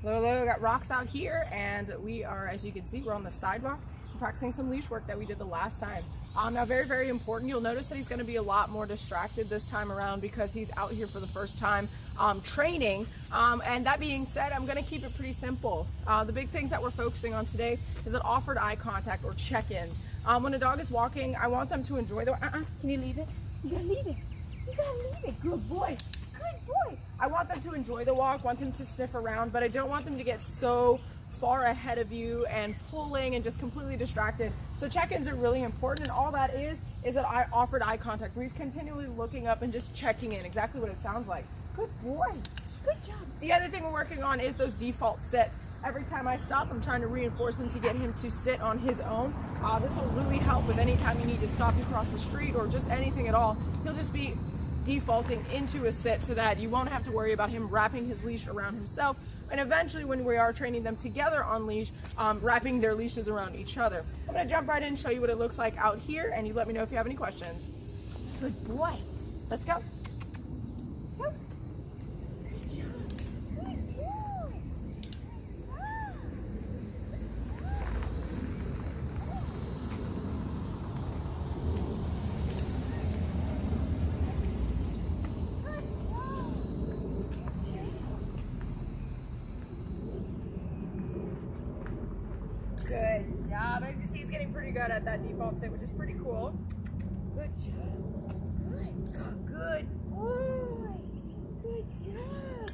Lolo got rocks out here, and we are, as you can see, we're on the sidewalk practicing some leash work that we did the last time. Now, very, very important, you'll notice that he's going to be a lot more distracted this time around because he's out here for the first time training. And that being said, I'm going to keep it pretty simple. The big things that we're focusing on today is that offered eye contact or check-ins. When a dog is walking, I want them to enjoy the, can you leave it? You gotta leave it. You gotta leave it. Good boy. Good boy. I want them to enjoy the walk, want them to sniff around, but I don't want them to get so far ahead of you and pulling and just completely distracted. So check-ins are really important, and all that is that I offered eye contact where he's continually looking up and just checking in, exactly what it sounds like. Good boy. Good job. The other thing we're working on is those default sits. Every time I stop, I'm trying to reinforce him to get him to sit on his own. This will really help with any time you need to stop to cross the street or just anything at all. He'll just be defaulting into a sit so that you won't have to worry about him wrapping his leash around himself. And eventually, when we are training them together on leash, wrapping their leashes around each other. I'm gonna jump right in and show you what it looks like out here, and you let me know if you have any questions. Good boy. Let's go. Let's go. Good job. Good boy. Good job. I can see he's getting pretty good at that default sit, which is pretty cool. Good job. Good boy. Good job.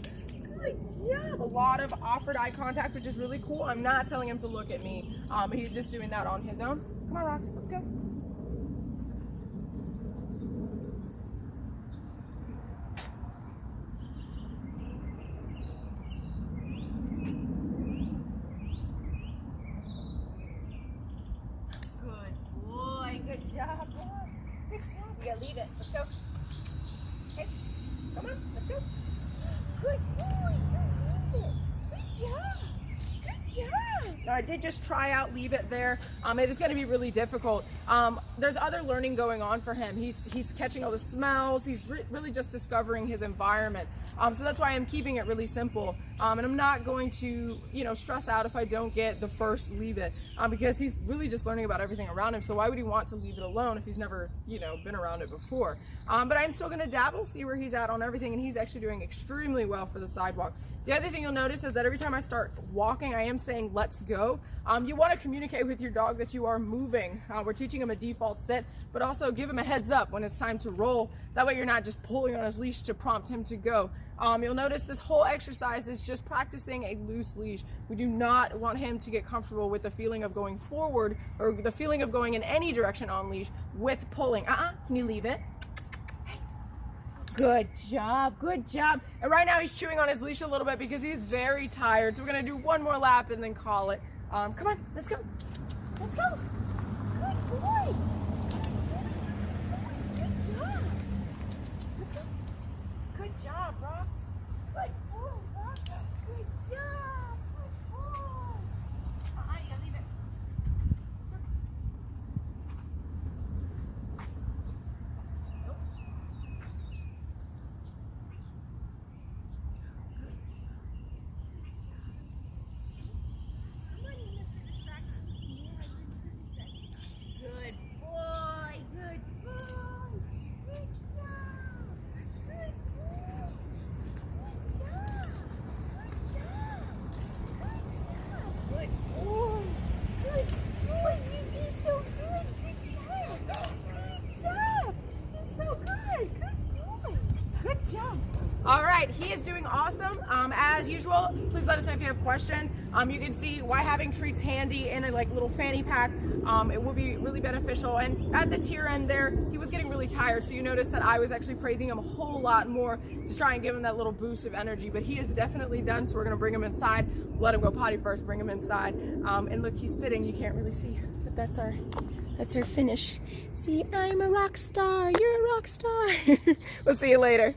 Good job. A lot of offered eye contact, which is really cool. I'm not telling him to look at me. He's just doing that on his own. Come on, Rox. Let's go. Good job, boy. Good job. You gotta leave it. Let's go. Okay. Come on. Let's go. Good boy. Good leave it. Good job. Good job. Now, I did just try out leave it there. It is going to be really difficult. There's other learning going on for him. He's catching all the smells. He's really just discovering his environment. So that's why I'm keeping it really simple. And I'm not going to, stress out if I don't get the first leave it, because he's really just learning about everything around him. So why would he want to leave it alone if he's never, been around it before? But I'm still going to dabble, see where he's at on everything, and he's actually doing extremely well for the sidewalk. The other thing you'll notice is that every time I start walking, I am saying, let's go. You want to communicate with your dog that you are moving. We're teaching him a default sit, but also give him a heads up when it's time to roll. That way you're not just pulling on his leash to prompt him to go. You'll notice this whole exercise is just practicing a loose leash. We do not want him to get comfortable with the feeling of going forward or the feeling of going in any direction on leash with pulling. Can you leave it? Good job, good job. And right now he's chewing on his leash a little bit because he's very tired. So we're gonna do one more lap and then call it. Come on, let's go. Let's go. Good boy. Good job. Let's go. Good job, Rox. Good boy, Rox. Good job. Good boy. You gotta leave it. All right, he is doing awesome. As usual, please let us know if you have questions. You can see why having treats handy in a little fanny pack, it will be really beneficial. And at the tier end there, he was getting really tired, so you notice that I was actually praising him a whole lot more to try and give him that little boost of energy. But he is definitely done, so we're gonna bring him inside. Let him go potty first, bring him inside. And look, he's sitting. You can't really see, but that's our finish. See, I'm a rock star. You're a rock star. We'll see you later.